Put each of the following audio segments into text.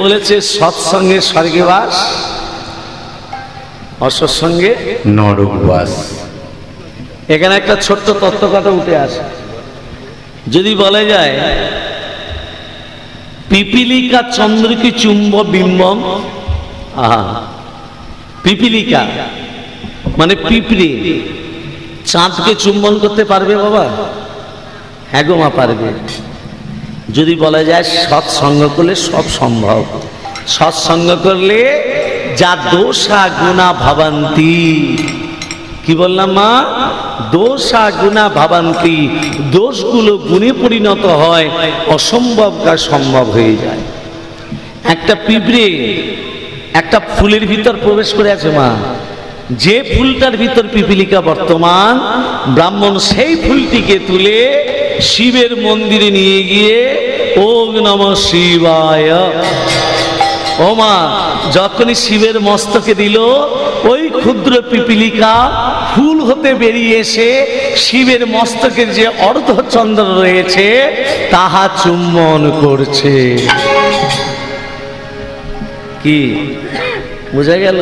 বলেছে সৎসঙ্গে স্বর্গে বাস, অসৎসঙ্গে নরক বাস। এখানে একটা ছোট্ট তত্ত্বকথা উঠে আসে। যদি বলা যায় পিপিলিকা চন্দ্রকে চুম্ব বিম্বম, পিপিলিকা মানে পিঁপড়ে চাঁদকে চুম্বন করতে পারবে বাবা? হ্যাঁ গো মা, পারবে। যদি বলা যায় সৎসঙ্গ করলে সব সম্ভব। সৎসঙ্গ করলে যা দোষা গুণা ভাবান্তি, কি বললাম মা? দোষা গুণা ভাবান্তি, দোষগুলো গুণে পরিণত হয়, অসম্ভব কাজ সম্ভব হয়ে যায়। একটা পিঁপড়ে একটা ফুলের ভিতর প্রবেশ করে আছে মা, যে ফুলটার ভিতর পিপিলিকা বর্তমান, ব্রাহ্মণ সেই ফুলটিকে তুলে শিবের মন্দিরে নিয়ে গিয়ে ওম নমঃ শিবায়, ও মা, যখনই শিবের মস্তকে দিল, ওই ক্ষুদ্র পিপিলিকা ফুল হতে বেরিয়ে এসে শিবের মস্তকের যে অর্ধচন্দ্র রয়েছে তাহা চুম্বন করছে। কি বোঝা গেল?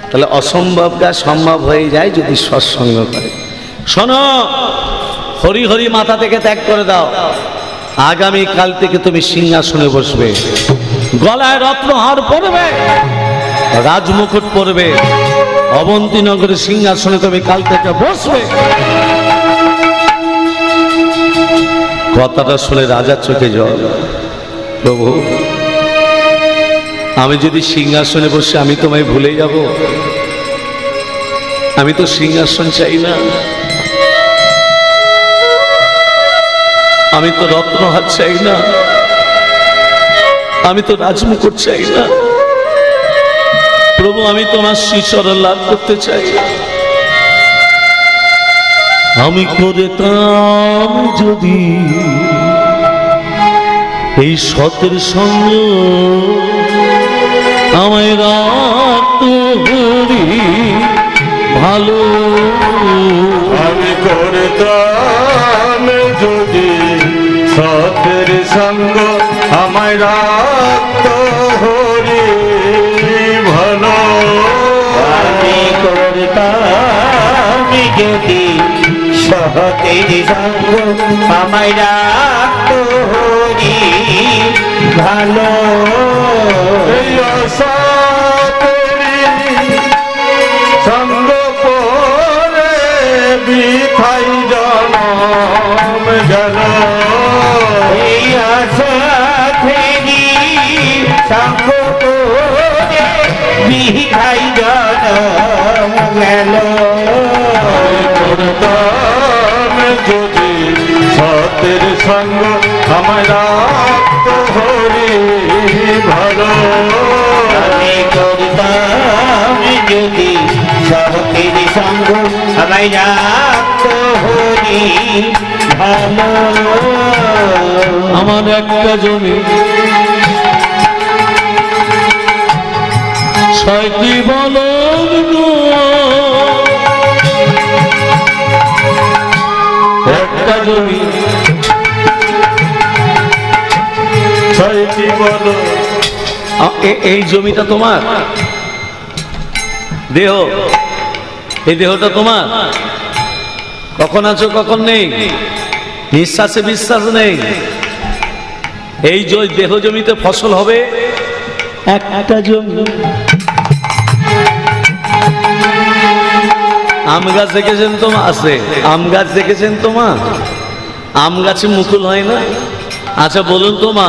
তাহলে অসম্ভব কাজ সম্ভব হয়ে যায় যদি সৎসঙ্গ করে। শোনো, হরি হরি মাথা থেকে ত্যাগ করে দাও। আগামী কাল থেকে তুমি সিংহাসনে বসবে, গলায় রত্নহার পরবে, রাজমুকুট পরবে, অবন্তীনগরের সিংহাসনে তুমি কাল থেকে বসবে। কথাটা শুনে রাজার চোখে জল। প্রভু, আমি যদি সিংহাসনে বসে আমি তোমায় ভুলে যাব? আমি তো সিংহাসন চাই না, আমি তো রত্নহার চাই না, আমি তো রাজমুকুট চাই না। প্রভু, আমি তোমার শ্রীচরণ লাভ করতে চাই। আমি করতাম যদি এই সতের সঙ্গ, আমায় রাত হরি ভালো। আমি করতাম যদি সতের সঙ্গ, আমায় রাত হরি ভালো। আমি করতাম যদি সতের সঙ্গ, আমায় রাত হরি ভালো। সঙ্গ পরে বিথাই জনম গেল। এই আশা ফেরি সঙ্গ করে বিধাই জনম গেল। করতাম যদি সতের সঙ্গ, আমার রাত হরি ভালো। আমি করতাম যদি সতের সঙ্গ, আমায় রাত হরি ভালো। আমার একটা জমি 6টি বলদ গো, একটা জমি 6টি বলদ। এই জমিটা তোমার দেহ, এই দেহটা তোমার। কখন আছো কখন নেই, নিঃশ্বাসে বিশ্বাস নেই। এই দেহ জমিতে ফসল হবে একটা জমি। আম গাছ দেখেছেন তো আছে? আম গাছ দেখেছেন তো মা? আম গাছে মুকুল হয় না? আচ্ছা বলুন তো মা,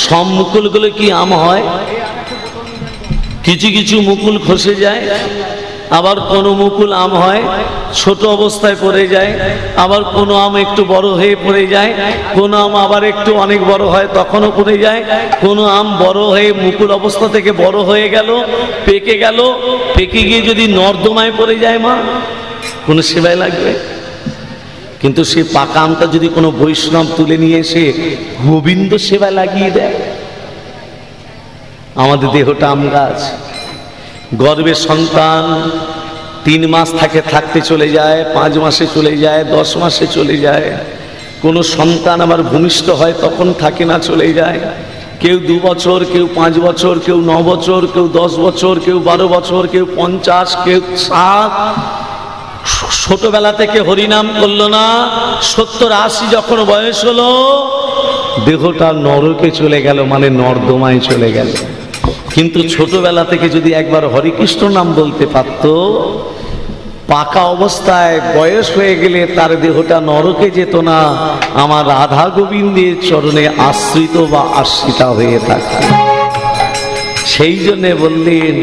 সব মুকুলগুলো কি আম হয়? কিছু কিছু মুকুল খসে যায়, আবার কোনো মুকুল আম হয়, ছোট অবস্থায় পড়ে যায়, আবার কোনো আম একটু বড় হয়ে পড়ে যায়, কোনো আম আবার একটু অনেক বড় হয় তখনও পড়ে যায়, কোনো আম বড় হয়ে মুকুল অবস্থা থেকে বড় হয়ে গেল, পেকে গেল, পেকে গিয়ে যদি নর্দমায় পড়ে যায় মা, কোনো সেবায় লাগবে? কিন্তু সেই পাকা আমটা যদি কোনো বৈষ্ণব তুলে নিয়ে এসে গোবিন্দ সেবায় লাগিয়ে দেয়। আমাদের দেহটা আম গাছ, গর্ভের সন্তান 3 মাস থাকতে চলে যায়, 5 মাসে চলে যায়, 10 মাসে চলে যায়। কোনো সন্তান আবার ভূমিষ্ঠ হয় তখন থাকে না, চলে যায়। কেউ 2 বছর, কেউ 5 বছর, কেউ 9 বছর, কেউ 10 বছর, কেউ 12 বছর, কেউ 50, কেউ 60। ছোটবেলা থেকে হরিনাম করলো না, 70-80 যখন বয়স হলো দেহটা নরকে চলে গেল, মানে নর্দমায় চলে গেল। কিন্তু ছোটবেলা থেকে যদি একবার হরে কৃষ্ণ নাম বলতে পারত, পাকা অবস্থায় বয়স হয়ে গেলে তার দেহটা নরকে যেত না, আমার রাধা গোবিন্দের চরণে আশ্রিত বা আশ্রিতা হয়ে থাকত। সেই জন্যে বললেন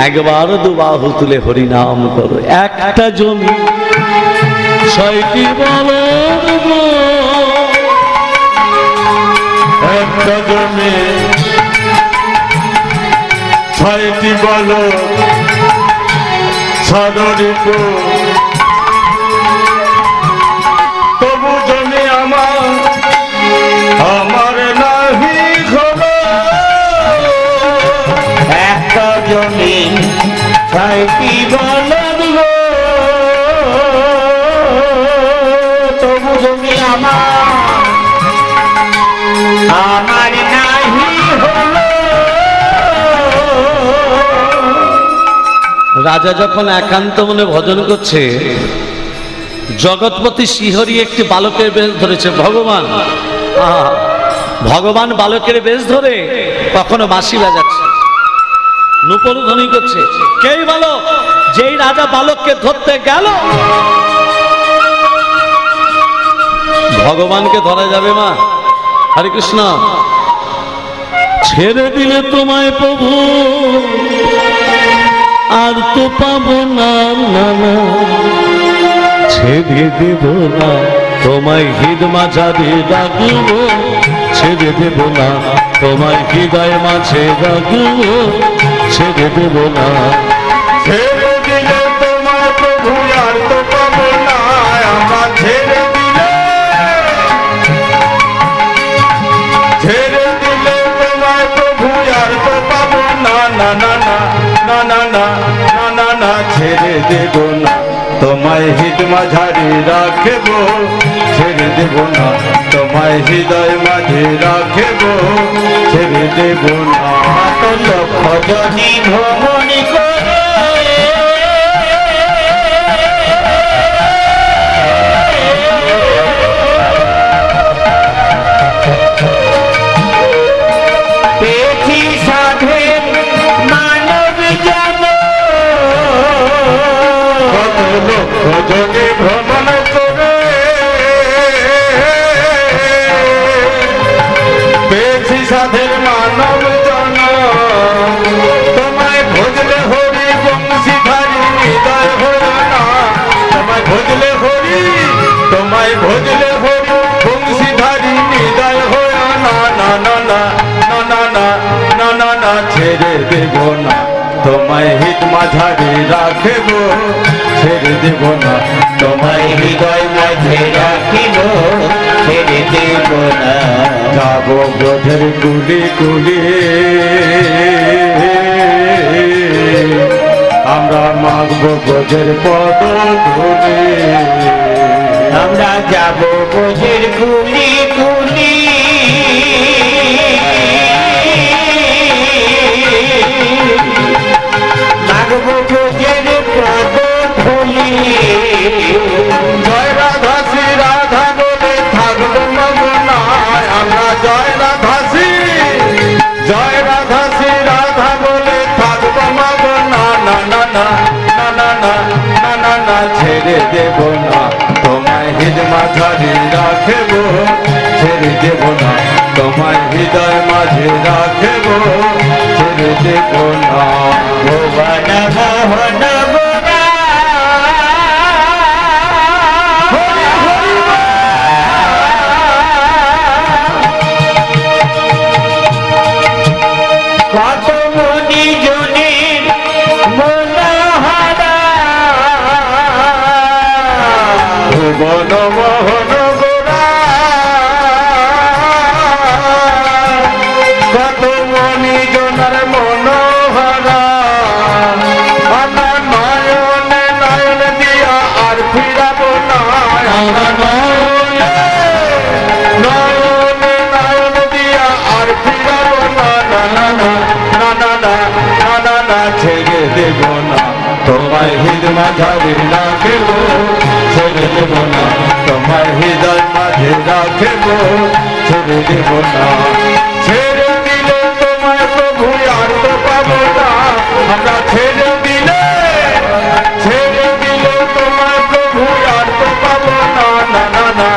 একবার 2 বাহু তুলে হরিনাম করো। একটা জমি 6টি বলদ গো, একটা জমি 6টি বলদ সাদরিত, তবু জমি আমার নাহি খবর। একটা জমি 6টি বলদ গো, তবু জমি আমার নাহি হলো। রাজা যখন একান্ত মনে ভজন করছে, জগৎপতি শ্রীহরি একটি বালকের বেশ ধরেছে। ভগবান ভগবান বালকের বেশ ধরে কখনো বাঁশি বাজাচ্ছে, নূপুর ধ্বনি করছে। কেই বালক? যেই রাজা বালককে ধরতে গেল, ভগবানকে ধরা যাবে মা? হরে কৃষ্ণ। ছেড়ে দিলে তোমায় প্রভু আর তো পাবো না, না না ছেড়ে দেব না তোমায়, হৃদ মাঝারে রাখবো। ছেড়ে দেব না তোমায়, হৃদয় মাঝে রাখবো। ছেড়ে দেব না। ছেড়ে দিলে তোমার প্রভু আর তো পাবো না, আমরা ছেড়ে দিলে তোমার প্রভু আর তো পাবো না, না না না না না না না না না, ছেড়ে দেব না তোমায়, হৃদ মাঝারে রাখবো। ছেড়ে দেব না তোমায়, হৃদয় মাঝে রাখবো। ছেড়ে দেব না। লক্ষ যদি ভ্রমণ করে পেয়েছি সাধের মানব জন, কত লক্ষ যদি ভ্রমণ করে পেয়েছি সাধের মানব জন, তোমায় ভজলে হরি বংশীধারী হৃদয় হলো না। তোমায় ভজলে হরি, তোমায় ভজলে হরি বংশীধারী হৃদয় হলো না, না না না না না না না না না, ছেড়ে দেব না তোমায়, হিত মাঝারে রাখবো। ছেড়ে দেব না তোমায়, হৃদয় মাঝে রাখিব। ছেড়ে দেব না। যাব ব্রজের কুলি কুলি, আমরা মাগব ব্রজের পদ ধুলি। আমরা যাব ব্রজের কুলি কুলি, মাগব ব্রজের পদ ধুলি। জয় রাধা শ্রী রাধা বলে থাকবো মগনায়, আমরা জয় রাধা শ্রী রাধা বলে থাকবো মগনা। না না না না না না না না না, ছেড়ে দেব না তোমায়, হৃদ মাঝারে রাখবো। ছেড়ে দেব না তোমায়, হৃদয় মাঝে রাখবো। ছেড়ে দেব না। ভুবন মোহন গোরা, কত মনি জনের মনোহরা, ভুবন মোহন গোরা, কত মনি জনার মনোহরা, আমার নয় দেব না তোমায় হৃদ মাঝারে রাখব ছেড়ে দেব না তোমায় হৃদয় মাঝে রাখব ছেড়ে দেব না ছেড়ে দিলে তোমায় প্রভু আর তো পাবো না আমরা ছেড়ে দিলে তোমায় প্রভু আর তো পাবো না না না না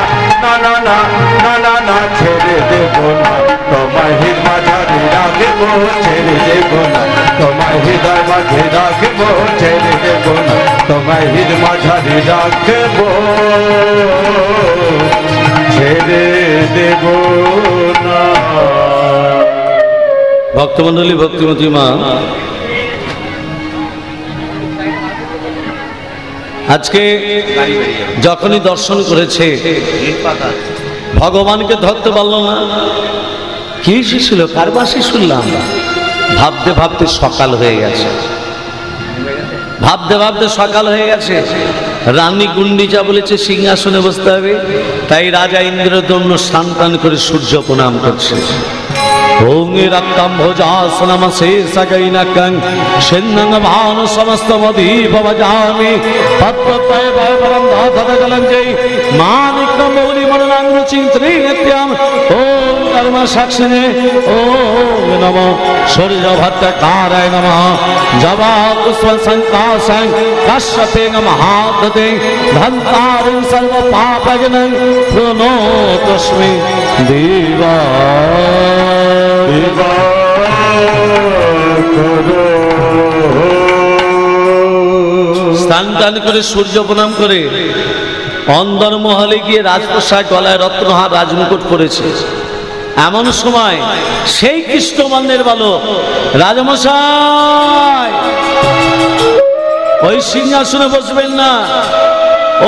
না না না না না না ছেড়ে দেব না তোমায় হৃদ মাঝারে রাখব ছেড়ে দেব না তোমায় হৃদয় মাঝে রাখব ছেড়ে দেব না তোমায় হৃদ মাঝারে রাখব ছেড়ে দেব না। ভক্তমণ্ডলী, ভক্তিমতী মা, আজকে যখনই দর্শন করেছে ভগবানকে ধরতে পারল না। কি ছিল, কার বাসি শুনলাম? ভাবতে ভাবতে সকাল হয়ে গেছে, ভাবতে ভাবতে সকাল হয়ে গেছে। রানী গুন্ডিচা বলেছে সিংহাসনে বসতে হবে, তাই রাজা ইন্দ্রদম্ন স্নান টান করে সূর্য প্রণাম করছে। ওং রক্তম্ভোজাসনমসে সগৈনকং সিন্নং ভান সমস্তমদীপ ভজামি পদ্মতয় ভয়পরম ধাতজলঞ্জৈ মানিকম মৌলিমননাং চিন্ত্রি নিত্যম। ওং কর্ম সাক্ষিণে ওং নমো সূর্যভট্টকারায় নমঃ। জবা পুষ্প সংকাশং কশ্যপেং মহাদতে ধন্তারিং সর্ব পাপগ্নং প্রণতস্মি দেবা। স্নান টান করে সূর্য প্রণাম করে অন্দর মহলে গিয়ে রাজপ্রসাদ গলায় রত্নহার রাজমুকুট পরেছে। এমন সময় সেই কৃষ্ণবর্ণের বালক রাজমশাই ওই সিংহাসনে বসবেন না,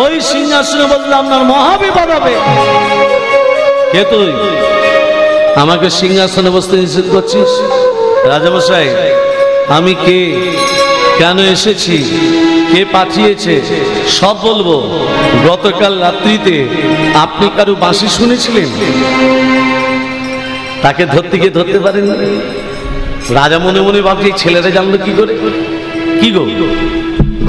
ওই সিংহাসনে বসলে আপনার মহাবিপদ হবে। কে তুই? আমাকে সিংহাসনে বসতে নিষেধ করছিস? রাজামশাই, আমি কে, কেন এসেছি, কে পাঠিয়েছে সব বলবো। গতকাল রাত্রিতে আপনি কারো বাঁশি শুনেছিলেন, তাকে ধরতে গিয়ে ধরতে পারেন। রাজা মনে মনে ভাবছে ছেলেরা জানলো কি করে। কি গো,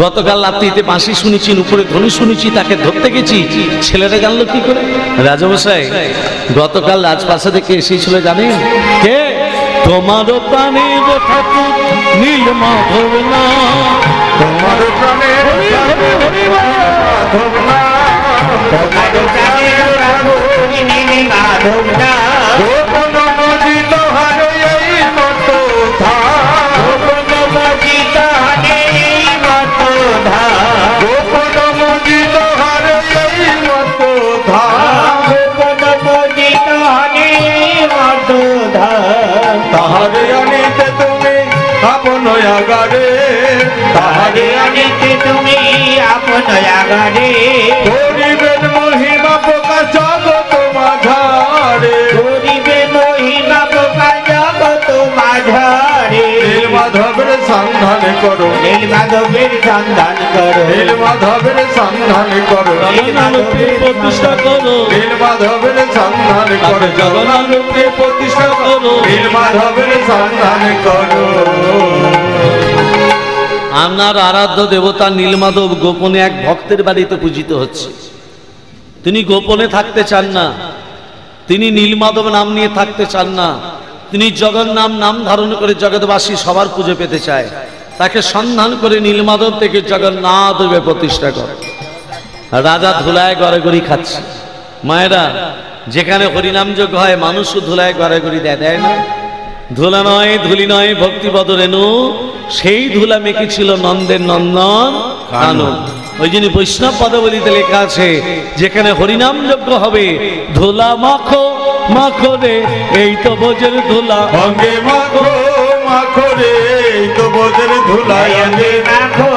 গতকাল রাত্রিতে বাঁশি শুনেছি, উপরে ধ্বনি শুনেছি, তাকে ধরতে গেছি, ছেলেরা জানলো কি করে? রাজামশাই, গতকাল রাজপ্রাসাদে কে এসেছিল জানেন? কে? তোমারও প্রাণের ঠাকুর নীলমাধব না, তোমারও প্রাণের মাধব না, তোমারও প্রাণের মাধব না। গোপন মজিদ হারে এই মত ধার, গোপন মজিদ হারে এই মত ধার, গোপন মজিদ হারে এই মত ধার, গোপন মজিদ হারে এই মত ধার। তাহারে আনিতে তুমি আপন আগারে, তাহারে আনিতে তুমি আপন আগারে। করিবেন মহিমা প্রকাশ জগৎ মাঝারে, করিবেন মহিমা প্রকাশ জগৎ মাঝারে। নীলমাধবের সন্ধান করো, নীলমাধবের সন্ধান করো, নীলমাধবের সন্ধান করো, জগন্নাথকে প্রতিষ্ঠা করো, নীলমাধবের সন্ধান করো, জগন্নাথকে প্রতিষ্ঠা করো, নীলমাধবের সন্ধান করো। আপনার আরাধ্য দেবতা নীলমাধব গোপনে এক ভক্তের বাড়িতে পূজিত হচ্ছে। তিনি গোপনে থাকতে চান না, তিনি নীলমাধব নাম নিয়ে থাকতে চান না, তিনি জগন্নাথ নাম ধারণ করে জগৎবাসী সবার পুজো পেতে চায়। তাকে সন্ধান করে নীলমাধব থেকে জগন্নাথ দেবে প্রতিষ্ঠা করে। রাজা ধুলায় গড়াগড়ি খাচ্ছে। মায়েরা, যেখানে হরিনাম যজ্ঞ হয় মানুষও ধুলায় গড়াগড়ি দেয় না? ধুলা নয়, ধুলি নয়, ভক্তিপদ রেণু, সেই ধুলা মেখেছিল নন্দের নন্দন কানন। ওই জন্য বৈষ্ণব পদাবলিতে লেখা আছে, যেখানে হরিনাম যজ্ঞ হবে ধুলা মাখো মাখো রে, এই তো বোঝের ধুলা অঙ্গে মাখো মাখো রে, এই তো বোঝের ধুলা, অঙ্গে মাখো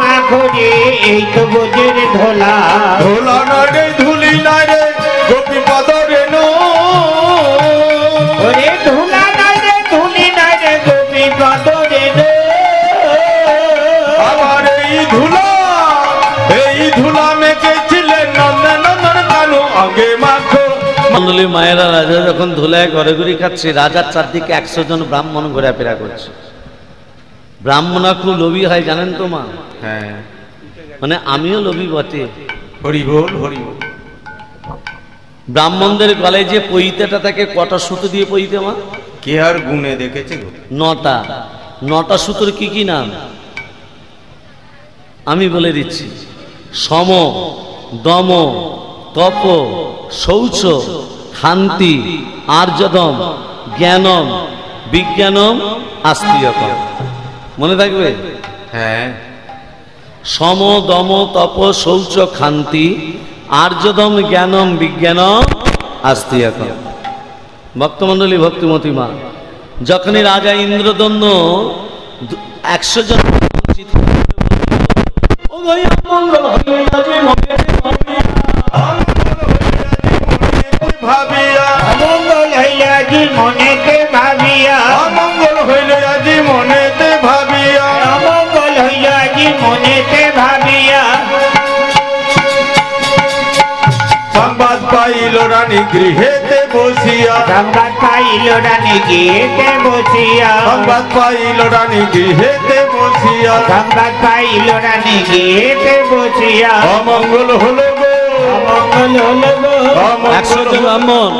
মাখো রে, এই তো বোঝের ধোলা। ধুলা নয় রে, ধুলি নয় রে, গোপী পদ রেণু। ওরে ধুলা নাই রে, ধুলি নাই রে, গোপী পদ রেণু। আবার এই ধুলা মেখেছিলেন নন্দন নন্দন কানু, অঙ্গে মাখো। মন্ডলী মায়েরা, রাজা যখন ধুলায় ঘরে ঘুরি খাচ্ছে, রাজার চারদিকে 100 জন ব্রাহ্মণ ঘোরাফেরা করছে। ব্রাহ্মণা খুব লোভী হয় জানেন তো মা? হ্যাঁ, মানে আমিও লোভী বটে। হরি বল হরি বল। ব্রাহ্মণদের গলায় যে পইতেটা থাকে কটা সুতো দিয়ে পইতে মা? কে আর গুনে দেখেছে গো? 9টা। 9টা সুতোর কি কি নাম আমি বলে দিচ্ছি। সম, দম, তপ, শৌচ, শান্তি, আর্যদম, জ্ঞানম, বিজ্ঞানম, আস্তিকম। মনে থাকবে? হ্যাঁ, সম, দম, তপ, শৌচ, শান্তি, আর্যদম, জ্ঞানম, বিজ্ঞানম, আস্তিকম। ভক্তমণ্ডলী, ভক্তিমতী মা, যখনই রাজা ইন্দ্রদন্য 100 জন ভাবিয়া অমঙ্গল হইয়া জি মনেতে ভাবিয়া, অমঙ্গল হইল আজি মনেতে ভাবিয়া, অমঙ্গল হইয়া জি মনেতে ভাবিয়া, সংবাদ পাইল রানী গৃহেতে বসিয়া, সংবাদ পাইল রানী গিয়েতে বসিয়া, সংবাদ পাইল রানী গৃহেতে বসিয়া, সংবাদ পাইল রানী গিয়েতে বসিয়া, অমঙ্গল হলো গো, অমঙ্গল হল গো। 100 জন ব্রাহ্মণ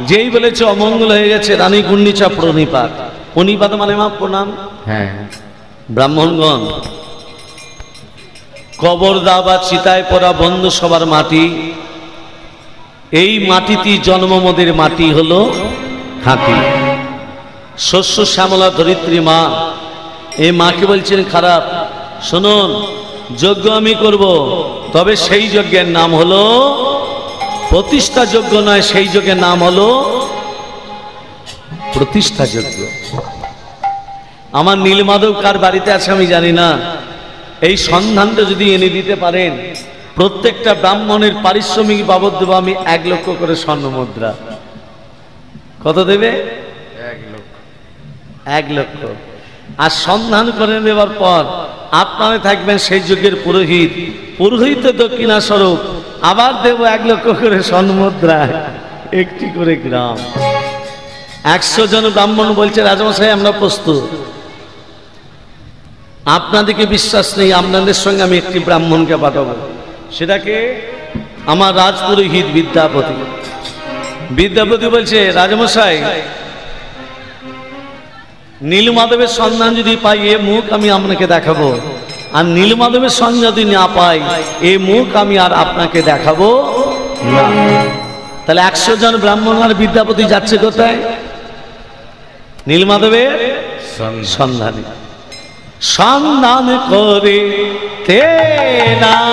যেই বলেছে অমঙ্গল হয়ে গেছে, রানী গুন্ডিচা প্রণিপাত। প্রণিপাত মানে মা প্রণাম। হ্যাঁ, ব্রাহ্মণগণ, কবর দা বা চিতায় পড়া বন্ধু সবার মাটি, এই মাটিতে জন্ম মোদের মাটি হলো খাঁটি। শস্য শ্যামলা ধরিত্রী মা, এই মাকে বলছেন খারাপ। শুনুন, যজ্ঞ আমি করব, তবে সেই যজ্ঞের নাম হলো প্রতিষ্ঠা যজ্ঞ নয়, সেই যজ্ঞের নাম হলো প্রতিষ্ঠা যজ্ঞ। আমার নীলমাধব কার বাড়িতে আছে আমি জানি না, এই সন্ধানটা যদি এনে দিতে পারেন, প্রত্যেকটা ব্রাহ্মণের পারিশ্রমিক বাবদ দেবো আমি 1 লক্ষ করে স্বর্ণ মুদ্রা। কত দেবে? 1 লক্ষ। আর সন্ধান করে দেওয়ার পর আপনারা থাকবেন সেই যুগের পুরোহিত, পুরোহিত দক্ষিণা স্বরূপ আবার দেব 1 লক্ষ করে স্বর্ণ মুদ্রা, 1টি করে গ্রাম। 100 জন ব্রাহ্মণ বলছে রাজামশাই আমরা প্রস্তুত। আপনাদেরকে বিশ্বাস নেই, আপনাদের সঙ্গে আমি একটি ব্রাহ্মণকে পাঠাবো। সেটাকে আমার রাজপুরোহিত বিদ্যাপতি। বিদ্যাপতি বলছে রাজামশাই, নীলমাধবের সন্ধান যদি পাই এ মুখ আমি আপনাকে দেখাবো, আর নীলমাধবের সন্ধান যদি না পাই এই মুখ আমি আর আপনাকে দেখাবো না। তাহলে 100 জন ব্রাহ্মণ আর বিদ্যাপতি যাচ্ছে কোথায়? নীলমাধবের সন্ধানে। সন্ধান করে তেনাইলো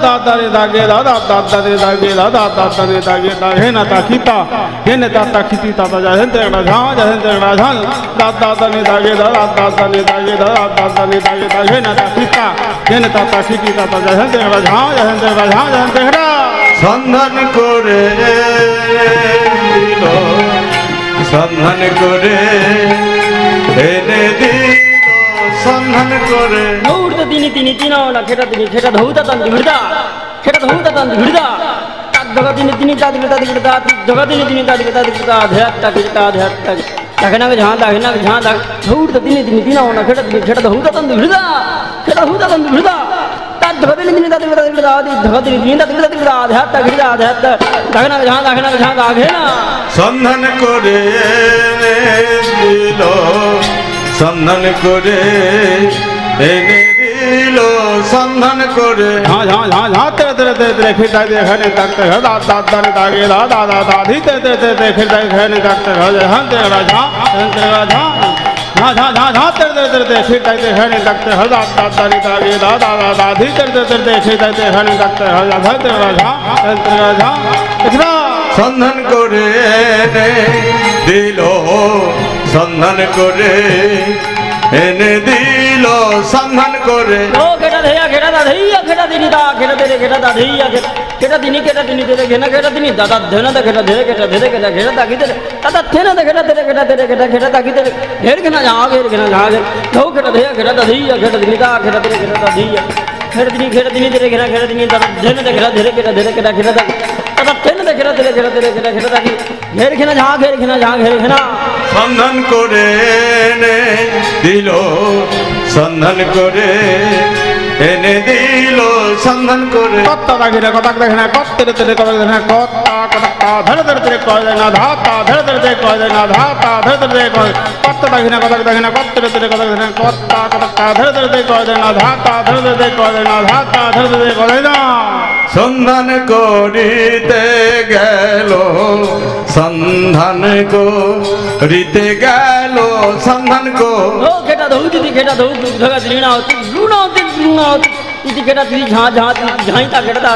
দাদারে দাগে দাদা দাদারে দাগে দাদা দাদারে দাগে দাগে না তাকিতা হেনে দাতা খিতি দাদা যাহেন তেড়া ঝা যাহেন তেড়া ঝা দাদা দাদারে দাগে দাদা দাদারে দাগে দাদা দাদারে দাগে দাগে না তাকিতা হেনে দাতা খিতি দাদা যাহেন তেড়া ঝা যাহেন তেড়া ঝা যাহেন তেড়া সন্ধান করে দিল, সন্ধান করে এনে দিল, সন্ধান করে ধৌড় তিনি তিনি তিনাওনা খেটা তিনি খেটা ধৌতা তান্তি ভিড়দা খেটা ধৌতা তান্তি ভিড়দা তাক ধগা তিনি তিনি তাদি তাদি ভিড়দা ধগা তিনি তিনি তাদি তাদি ভিড়দা ধ্যাত্তা কিটা ধ্যাত্তা দেখে না ঝা দেখে না ঝা দেখ ধৌড় তিনি তিনি তিনাওনা খেটা তিনি খেটা ধৌতা তান্তি ভিড়দা খেটা ধৌতা তান্তি ভিড়দা তাক ধগা তিনি তিনি তাদি তাদি ভিড়দা ধগা তিনি তিনি তাদি তাদি ভিড়দা ধ্যাত্তা কিটা ধ্যাত্তা দেখে না ঝা দেখে না ঝা দেখে না সন্ধান করে এনে দিল, সন্ধান করে এনে দিল, সন্ধান করে ঝা ঝা ঝা ঝা তেরে তেরে তেরে তেরে খেতা দেখে ডাকতে হয় দাদা দাদারে দাগে দাদা দাদা धी तेरे तेरे तेरे तेरे खेता देखे डाकते हो जाए तेरा झा तेरा झा झा झा झा झा तेरे तेरे तेरे तेरे खेता देखे डाकते हो दादा दादारे दागे दादा दादा धी तेरे तेरे तेरे तेरे खेता देखे डाकते हो जाए तेरा झा इतना সন্ধান করে এনে দিল, সন্ধান করে এনে দিল সন্ধান করে ও খেটা ধেয়া খেটা দা ধেইয়া খেটা দিনি দা খেটা দে খেটা দা ধেইয়া খেটা দিনি দে ঘেনা খেটা দিনি দাদা ধেনা দা খেটা ধেরে খেটা খেটা দা গিতে দাদা ধেনা দা খেটা দে খেটা দা গিতে ঘের ঘেনা যা ঘের ধৌ খেটা ধেয়া খেটা দা ধেইয়া খেটা দিনি দা খেটা দা ধেইয়া খেটা দিনি দে ঘেনা খেটা দিনি দাদা ধেনা দা খেটা ধেরে খেটা খেটা দা দাদা ধেনা দা খেটা দা ঘের ঘেনা যা ঘের ঘেনা সন্ধান করে এনে দিল সন্ধান করে এনে দিল সন্ধান করে কত্তা দাগিরে কতাক দেখে না কত্তেরে তেরে কতাক দেখে না কত্তা কতাক্তা ধরে ধরে তেরে কয় যায় না ধাতা ধরে ধরে তেরে কয় যায় না ধাতা ধরে ধরে তেরে কয় কত্তা দাগিরে কতাক দেখে না কত্তেরে তেরে কতাক দেখে না কত্তা কতাক্তা ধরে ধরে তেরে কয় যায় না ধাতা ধরে ধরে তেরে কয় যায় না ধাতা ধরে ধরে তেরে কয় যায় না সন্ধান করিতে গেল সন্ধান করিতে গেল সন্ধান কো ও খেটা ধৌ দিদি খেটা ধৌ ধগা দিনি না লুনা তিতি খেটা দিদি ঝাঁই তা খেটা দা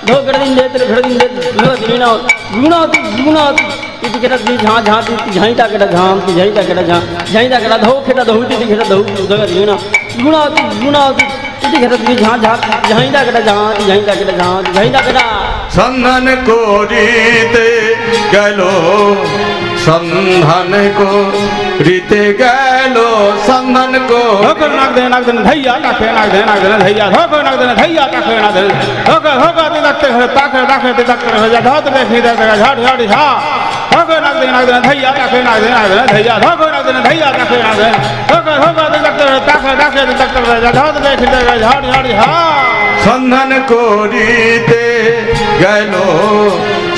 ধৌ খেটা দিন দে তেরে খেটা দিন দে ধগা দিনি না লুনা তিতি খেটা দিদি ঝাঁই তা খেটা ঝাঁই তা খেটা ধৌ খেটা ধৌ দিদি খেটা ধৌ ধগা দিনি না লুনা তিতি খেটা দিদি ঝাঁই তা খেটা সন্ধান করিতে গেল সন্ধান করিতে গেল সন্ধান ধোকর নাক দেন ধৈয়া তাকে নাক দেন ধৈয়া ধোকর নাক দেন ধৈয়া তাকে নাক দেন ধোকর দিন দেখতে হয় তাকে দেখতে হয় যা ধত দেখি দেখে ঝাড় ঝা ধোকর নাক দেন ধৈয়া তাকে নাক দেন ধৈয়া ধোকর নাক দেন ধৈয়া তাকে নাক দেন ধোকর দিন দেখতে হয় তাকে দেখতে হয় যা ধত দেখি দেখে ঝাড় ঝা সন্ধান করিতে গেল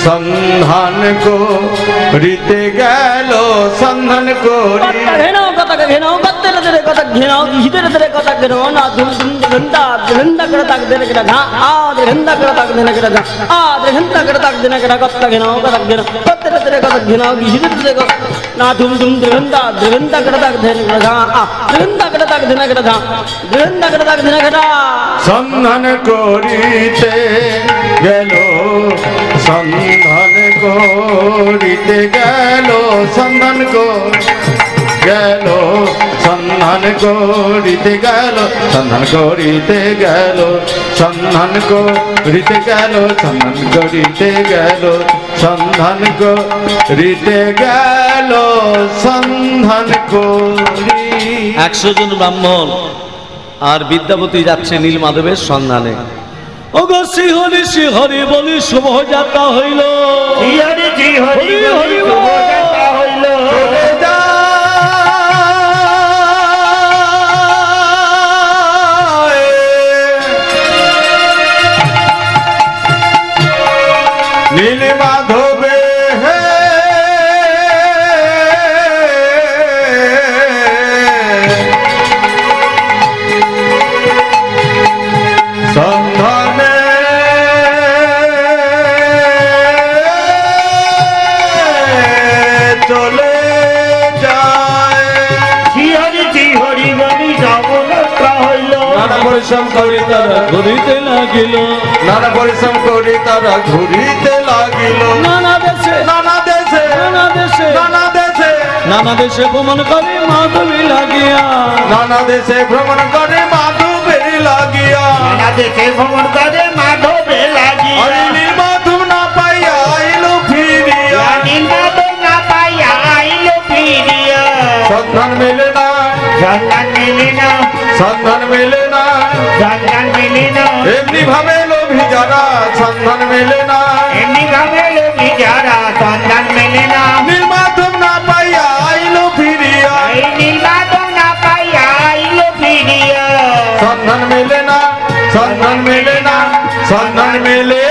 সন্ধান করিতে গেল সন্ধান করি ঘেনাও কথা ঘেনাও কত্তেরে তেরে কথা ঘেনাও হিতেরে তেরে কথা ঘেনাও না ধুম ঘন্টা করে তাক দেনে কেটা ঘা ঘন্টা করে তাক দেনে কেটা ঘা ঘন্টা করে তাক দেনে কেটা কত্তা ঘেনাও কথা ঘেনাও কত্তেরে তেরে কথা ঘেনাও হিতেরে তেরে কথা না ধুম ঘন্টা করে তাক দেনে কেটা ঘা ঘন্টা করে তাক দেনে কেটা ঘা ঘন্টা করে তাক দেনে কেটা সন্ধান করিতে গেল সন্ধান করিতে গেল সন্ধান গেল সন্ধান করিতে গেল সন্ধান করিতে গেল সন্ধান করিতে গেল সন্ধান করিতে গেল সন্ধান করিতে গেল সন্ধান করি 100 জন ব্রাহ্মণ আর বিদ্যাপতি যাচ্ছে নীলমাধবের সন্ধানে। ওগো শ্রীহরি বলি শুভ যাত্রা হইল, হরি হরি শুভ যাত্রা হইল। নীলমাধবে সন্ধানে চলে যায়। হরি বলি যাত্রা হইল, নানা পরিশ্রম করি তারা ঘুরিতে লাগিল, নানা পরিশ্রম করি তারা ঘুরিতে লাগিল। নানা দেশে নানা দেশে নানা দেশে নানা দেশে নানা দেশে ভ্রমণ করে মাধবী লাগিয়া, নানা দেশে ভ্রমণ করে মাধবের লাগিয়া। নানা দেশে ভ্রমণ করে মাধবে লাগিয়া, হরি নীলমাধব না পাইয়া আইল ফিরিয়া, নীলমাধব না পাইয়া আইল ফিরিয়া। সন্ধান মেলে না, সন্ধান মিলে না, সন্ধান মেলে না, সন্ধান মিলে না, এমনি ভাবে লোভী যারা সন্ধান মেলে না। এমনি ভাবে লোভী যারা সন্ধান মেলে না। নীলমাধব না পাইয়া আইল ফিরিয়া, এই নীলমাধব না পাইয়া আইল ফিরিয়া। সন্ধান মেলে না, সন্ধান মেলে না, সন্ধান মেলে